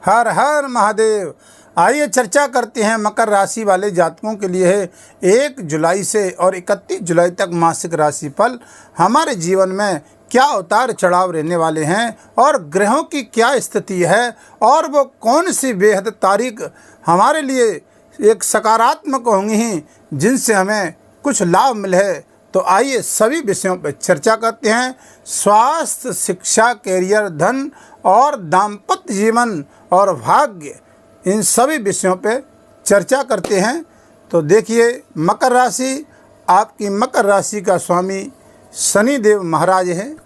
हर हर महादेव। आइए चर्चा करते हैं मकर राशि वाले जातकों के लिए है 1 जुलाई से और 31 जुलाई तक मासिक राशिफल। हमारे जीवन में क्या उतार चढ़ाव रहने वाले हैं और ग्रहों की क्या स्थिति है और वो कौन सी बेहद तारीख हमारे लिए एक सकारात्मक होंगी जिनसे हमें कुछ लाभ मिले। तो आइए सभी विषयों पर चर्चा करते हैं। स्वास्थ्य, शिक्षा, कैरियर, धन और दाम्पत्य जीवन और भाग्य, इन सभी विषयों पे चर्चा करते हैं। तो देखिए, मकर राशि, आपकी मकर राशि का स्वामी शनि देव महाराज हैं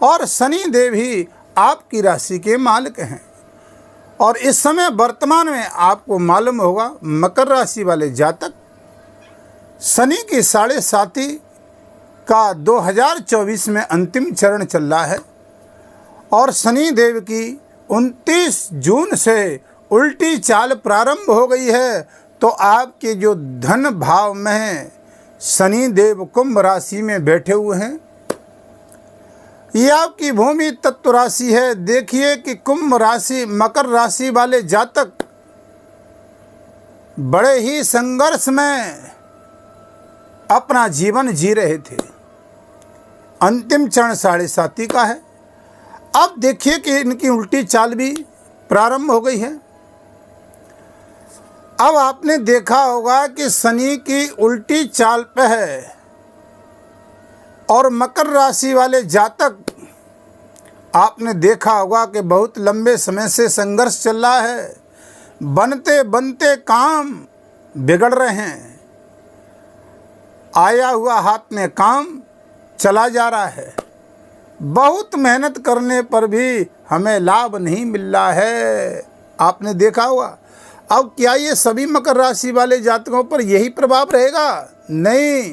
और शनि देव ही आपकी राशि के मालिक हैं। और इस समय वर्तमान में आपको मालूम होगा, मकर राशि वाले जातक शनि की 7.5 का 2024 में अंतिम चरण चल रहा है और शनि देव की 29 जून से उल्टी चाल प्रारंभ हो गई है। तो आपके जो धन भाव में शनि देव कुंभ राशि में बैठे हुए हैं, ये आपकी भूमि तत्व राशि है। देखिए कि कुंभ राशि, मकर राशि वाले जातक बड़े ही संघर्ष में अपना जीवन जी रहे थे। अंतिम चरण 7.5 का है। अब देखिए कि इनकी उल्टी चाल भी प्रारंभ हो गई है। अब आपने देखा होगा कि शनि की उल्टी चाल पे है और मकर राशि वाले जातक, आपने देखा होगा कि बहुत लंबे समय से संघर्ष चल रहा है। बनते बनते काम बिगड़ रहे हैं। आया हुआ हाथ में काम चला जा रहा है। बहुत मेहनत करने पर भी हमें लाभ नहीं मिल रहा है। आपने देखा होगा। अब क्या ये सभी मकर राशि वाले जातकों पर यही प्रभाव रहेगा? नहीं।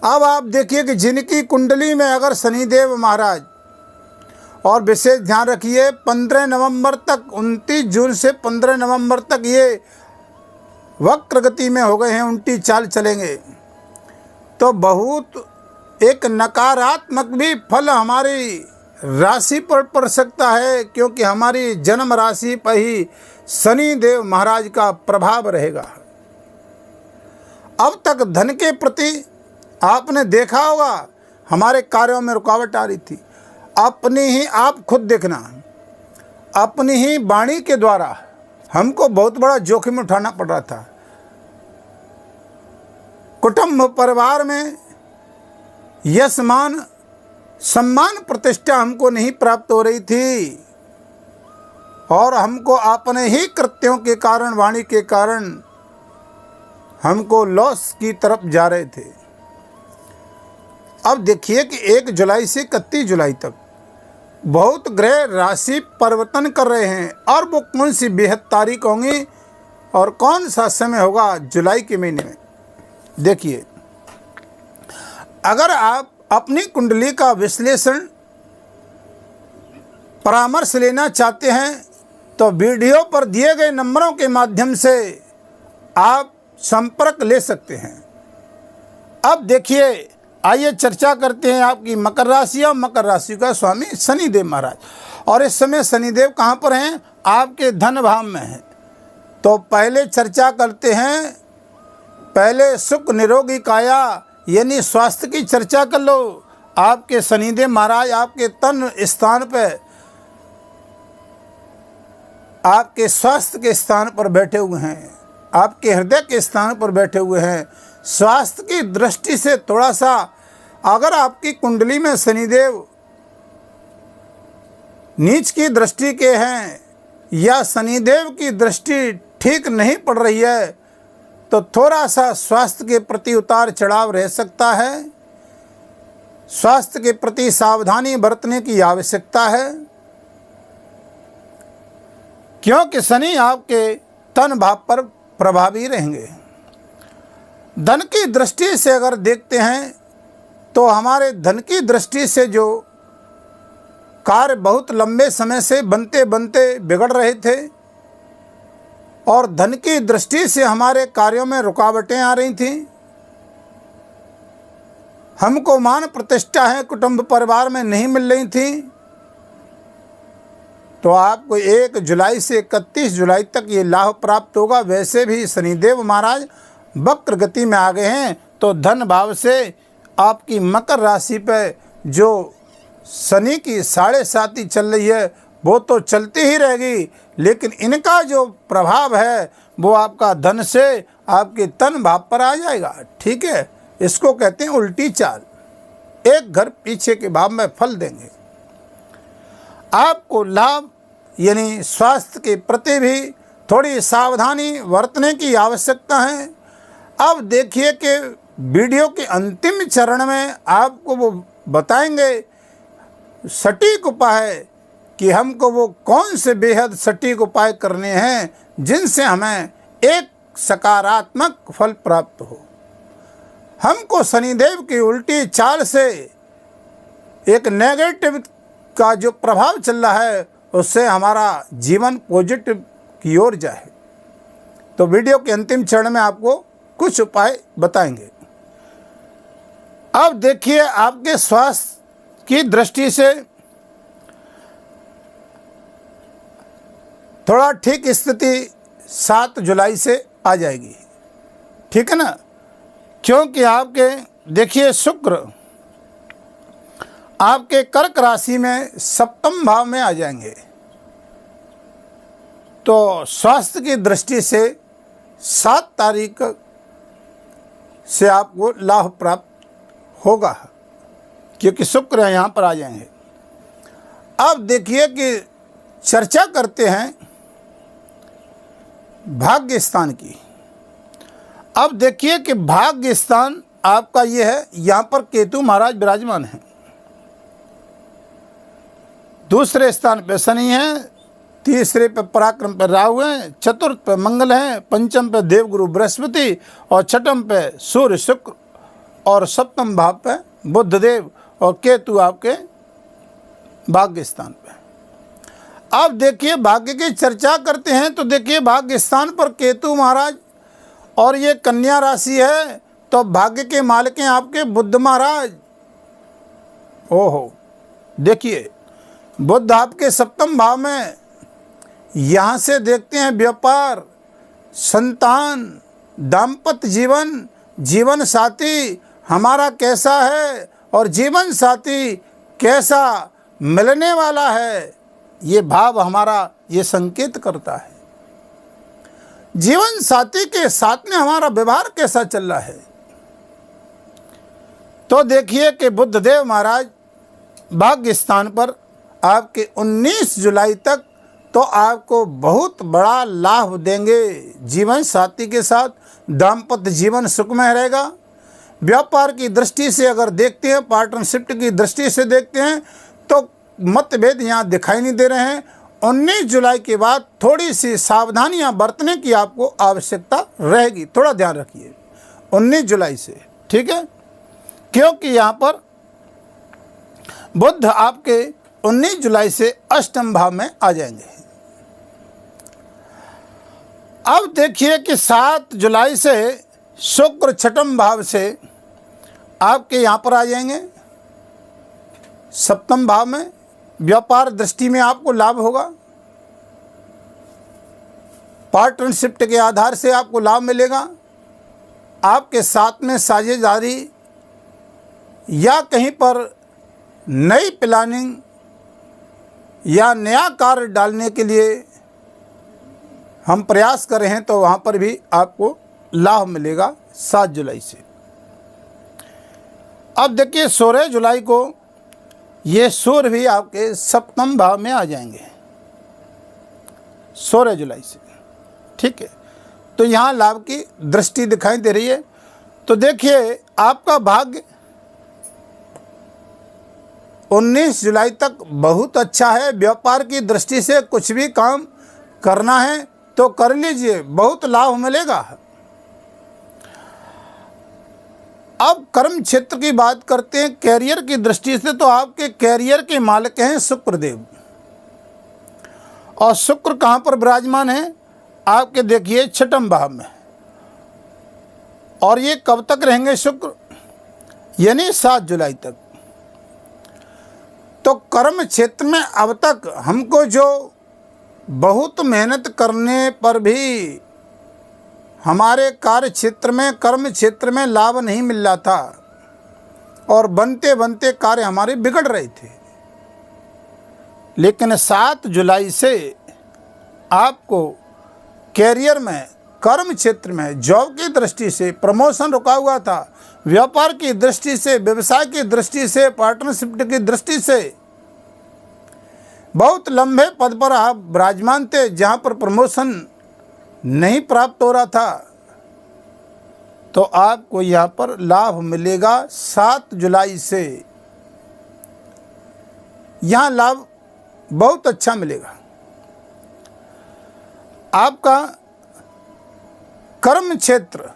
अब आप देखिए कि जिनकी कुंडली में अगर शनिदेव महाराज, और विशेष ध्यान रखिए 15 नवंबर तक, 29 जून से 15 नवंबर तक ये वक्र गति में हो गए हैं, उल्टी चाल चलेंगे, तो बहुत एक नकारात्मक भी फल हमारी राशि पर पड़ सकता है, क्योंकि हमारी जन्म राशि पर ही शनि देव महाराज का प्रभाव रहेगा। अब तक धन के प्रति आपने देखा होगा हमारे कार्यों में रुकावट आ रही थी। अपनी ही, आप खुद देखना, अपनी ही वाणी के द्वारा हमको बहुत बड़ा जोखिम उठाना पड़ रहा था। कुटुंब परिवार में यश, मान, सम्मान, प्रतिष्ठा हमको नहीं प्राप्त हो रही थी और हमको अपने ही कृत्यों के कारण, वाणी के कारण हमको लॉस की तरफ जा रहे थे। अब देखिए कि 1 जुलाई से 31 जुलाई तक बहुत ग्रह राशि परिवर्तन कर रहे हैं और वो कौन सी बेहद तारीख होंगी और कौन सा समय होगा जुलाई के महीने में। देखिए, अगर आप अपनी कुंडली का विश्लेषण, परामर्श लेना चाहते हैं तो वीडियो पर दिए गए नंबरों के माध्यम से आप संपर्क ले सकते हैं। अब देखिए, आइए चर्चा करते हैं आपकी मकर राशि और मकर राशि का स्वामी शनिदेव महाराज। और इस समय शनिदेव कहाँ पर हैं? आपके धन भाव में हैं। तो पहले चर्चा करते हैं, पहले सुख निरोगी काया यानी स्वास्थ्य की चर्चा कर लो। आपके शनिदेव महाराज आपके तन स्थान पर, आपके स्वास्थ्य के स्थान पर बैठे हुए हैं, आपके हृदय के स्थान पर बैठे हुए हैं। स्वास्थ्य की दृष्टि से थोड़ा सा, अगर आपकी कुंडली में शनिदेव नीच की दृष्टि के हैं या शनिदेव की दृष्टि ठीक नहीं पड़ रही है, तो थोड़ा सा स्वास्थ्य के प्रति उतार चढ़ाव रह सकता है। स्वास्थ्य के प्रति सावधानी बरतने की आवश्यकता है, क्योंकि शनि आपके तन भाव पर प्रभावी रहेंगे। धन की दृष्टि से अगर देखते हैं तो हमारे धन की दृष्टि से जो कार्य बहुत लंबे समय से बनते बनते बिगड़ रहे थे और धन की दृष्टि से हमारे कार्यों में रुकावटें आ रही थीं, हमको मान प्रतिष्ठा है कुटुंब परिवार में नहीं मिल रही थी, तो आपको 1 जुलाई से 31 जुलाई तक ये लाभ प्राप्त होगा। वैसे भी शनिदेव महाराज वक्र गति में आ गए हैं, तो धन भाव से आपकी मकर राशि पे जो शनि की 7.5 चल रही है वो तो चलती ही रहेगी, लेकिन इनका जो प्रभाव है वो आपका धन से आपके तन भाव पर आ जाएगा। ठीक है, इसको कहते हैं उल्टी चाल, एक घर पीछे के भाव में फल देंगे। आपको लाभ यानी स्वास्थ्य के प्रति भी थोड़ी सावधानी बरतने की आवश्यकता है। अब देखिए कि वीडियो के अंतिम चरण में आपको वो बताएंगे सटीक उपाय कि हमको वो कौन से बेहद सटीक उपाय करने हैं जिनसे हमें एक सकारात्मक फल प्राप्त हो। हमको शनिदेव की उल्टी चाल से एक नेगेटिव का जो प्रभाव चल रहा है उससे हमारा जीवन पॉजिटिव की ओर जाए। तो वीडियो के अंतिम चरण में आपको कुछ उपाय बताएंगे। अब देखिए, आपके स्वास्थ्य की दृष्टि से थोड़ा ठीक स्थिति 7 जुलाई से आ जाएगी। ठीक है ना, क्योंकि आपके देखिए शुक्र आपके कर्क राशि में 7वें भाव में आ जाएंगे, तो स्वास्थ्य की दृष्टि से 7 तारीख से आपको लाभ प्राप्त होगा, क्योंकि शुक्र यहाँ पर आ जाएंगे। अब देखिए कि चर्चा करते हैं भाग्य स्थान की। अब देखिए कि भाग्य स्थान आपका ये है, यहाँ पर केतु महाराज विराजमान हैं, दूसरे स्थान पे शनि है, तीसरे पे पराक्रम पे राहु है, चतुर्थ पे मंगल है, पंचम पे देवगुरु बृहस्पति और छठम पे सूर्य शुक्र और 7वें भाव पे बुधदेव और केतु आपके भाग्य स्थान पे। अब देखिए भाग्य की चर्चा करते हैं तो देखिए भाग्य स्थान पर केतु महाराज और ये कन्या राशि है, तो भाग्य के मालिक हैं आपके बुध महाराज। ओहो, देखिए बुध आपके 7वें भाव में, यहाँ से देखते हैं व्यापार, संतान, दाम्पत्य जीवन, जीवन साथी हमारा कैसा है और जीवन साथी कैसा मिलने वाला है, ये भाव हमारा ये संकेत करता है। जीवन साथी के साथ में हमारा व्यवहार कैसा चल रहा है। तो देखिए कि बुधदेव महाराज भाग्य स्थान पर आपके 19 जुलाई तक तो आपको बहुत बड़ा लाभ देंगे। जीवन साथी के साथ दाम्पत्य जीवन सुखमय रहेगा। व्यापार की दृष्टि से अगर देखते हैं, पार्टनरशिप की दृष्टि से देखते हैं तो मतभेद यहाँ दिखाई नहीं दे रहे हैं। 19 जुलाई के बाद थोड़ी सी सावधानियाँ बरतने की आपको आवश्यकता रहेगी, थोड़ा ध्यान रखिए 19 जुलाई से। ठीक है, क्योंकि यहाँ पर बुध आपके 19 जुलाई से 8वें भाव में आ जाएंगे। अब देखिए कि 7 जुलाई से शुक्र 6वें भाव से आपके यहाँ पर आ जाएंगे 7वें भाव में। व्यापार दृष्टि में आपको लाभ होगा, पार्टनरशिप के आधार से आपको लाभ मिलेगा। आपके साथ में साझेदारी या कहीं पर नई प्लानिंग या नया कार्य डालने के लिए हम प्रयास कर रहे हैं तो वहाँ पर भी आपको लाभ मिलेगा 7 जुलाई से। अब देखिए 16 जुलाई को ये सूर्य भी आपके 7वें भाव में आ जाएंगे 16 जुलाई से। ठीक है, तो यहाँ लाभ की दृष्टि दिखाई दे रही है। तो देखिए आपका भाग्य 19 जुलाई तक बहुत अच्छा है। व्यापार की दृष्टि से कुछ भी काम करना है तो कर लीजिए, बहुत लाभ मिलेगा। अब कर्म क्षेत्र की बात करते हैं कैरियर की दृष्टि से, तो आपके कैरियर के मालिक हैं शुक्रदेव। और शुक्र कहाँ पर विराजमान है आपके, देखिए 6वें भाव में। और ये कब तक रहेंगे शुक्र, यानी 7 जुलाई तक। तो कर्म क्षेत्र में अब तक हमको जो बहुत मेहनत करने पर भी हमारे कार्य क्षेत्र में, कर्म क्षेत्र में लाभ नहीं मिल रहा था और बनते बनते कार्य हमारे बिगड़ रहे थे। लेकिन 7 जुलाई से आपको कैरियर में, कर्म क्षेत्र में, जॉब की दृष्टि से प्रमोशन रुका हुआ था, व्यापार की दृष्टि से, व्यवसाय की दृष्टि से, पार्टनरशिप की दृष्टि से बहुत लंबे पद पर आप विराजमान थे, जहाँ पर प्रमोशन नहीं प्राप्त हो रहा था, तो आपको यहाँ पर लाभ मिलेगा 7 जुलाई से। यहाँ लाभ बहुत अच्छा मिलेगा। आपका कर्म क्षेत्र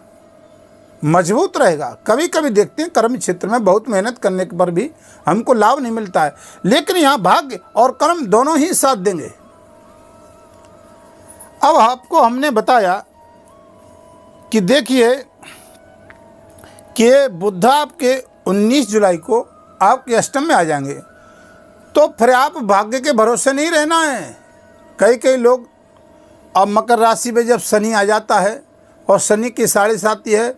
मजबूत रहेगा। कभी कभी देखते हैं कर्म क्षेत्र में बहुत मेहनत करने पर भी हमको लाभ नहीं मिलता है, लेकिन यहाँ भाग्य और कर्म दोनों ही साथ देंगे। अब आपको हमने बताया कि देखिए कि बुध आपके 19 जुलाई को आपके अष्टम में आ जाएंगे, तो फिर आप भाग्य के भरोसे नहीं रहना है। कई लोग, अब मकर राशि में जब शनि आ जाता है और शनि की 7.5 है,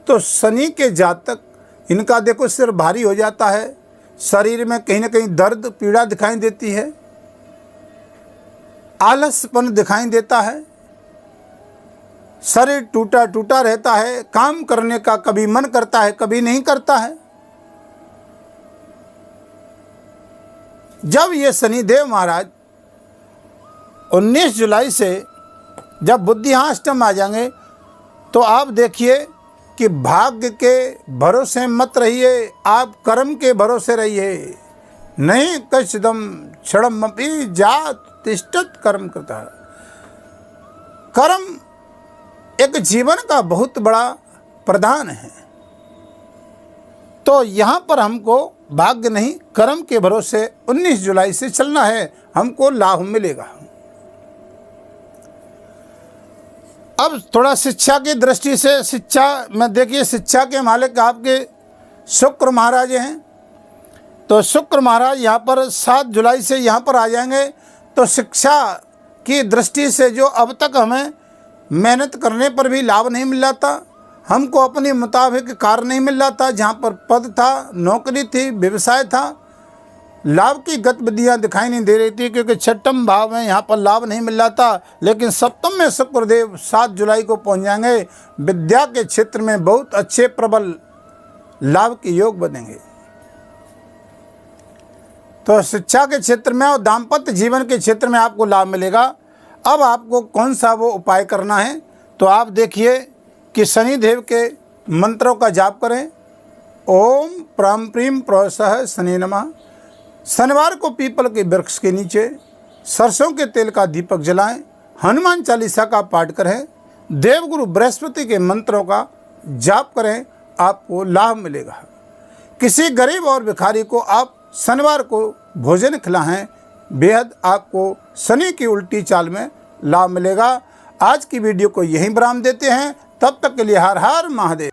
तो शनि के जातक, इनका देखो सिर भारी हो जाता है, शरीर में कहीं ना कहीं दर्द पीड़ा दिखाई देती है, आलसपन दिखाई देता है, शरीर टूटा टूटा रहता है, काम करने का कभी मन करता है कभी नहीं करता है। जब ये शनिदेव महाराज 19 जुलाई से जब बुध यहाँ अष्टम आ जाएंगे, तो आप देखिए कि भाग्य के भरोसे मत रहिए, आप कर्म के भरोसे रहिए। नहीं कछदम क्षणमपि जात तिष्ठत कर्म करता है। कर्म एक जीवन का बहुत बड़ा प्रधान है, तो यहाँ पर हमको भाग्य नहीं कर्म के भरोसे 19 जुलाई से चलना है, हमको लाभ मिलेगा। अब थोड़ा शिक्षा की दृष्टि से, शिक्षा में देखिए, शिक्षा के मालिक आपके शुक्र महाराज हैं, तो शुक्र महाराज यहाँ पर 7 जुलाई से यहाँ पर आ जाएंगे। तो शिक्षा की दृष्टि से जो अब तक हमें मेहनत करने पर भी लाभ नहीं मिल रहा था, हमको अपने मुताबिक कार्य नहीं मिल रहा था, जहाँ पर पद था, नौकरी थी, व्यवसाय था, लाभ की गतिविधियाँ दिखाई नहीं दे रही थी, क्योंकि 6ठम भाव में यहाँ पर लाभ नहीं मिल रहा था। लेकिन सप्तम में शुक्रदेव 7 जुलाई को पहुँच जाएंगे। विद्या के क्षेत्र में बहुत अच्छे प्रबल लाभ के योग बनेंगे। तो शिक्षा के क्षेत्र में और दाम्पत्य जीवन के क्षेत्र में आपको लाभ मिलेगा। अब आपको कौन सा वो उपाय करना है, तो आप देखिए कि शनिदेव के मंत्रों का जाप करें। ओम प्राम प्रीम प्रोसह शनि नमः। शनिवार को पीपल के वृक्ष के नीचे सरसों के तेल का दीपक जलाएं, हनुमान चालीसा का पाठ करें, देवगुरु बृहस्पति के मंत्रों का जाप करें, आपको लाभ मिलेगा। किसी गरीब और भिखारी को आप शनिवार को भोजन खिलाएं, बेहद आपको शनि की उल्टी चाल में लाभ मिलेगा। आज की वीडियो को यहीं विराम देते हैं, तब तक के लिए हर हर महादेव।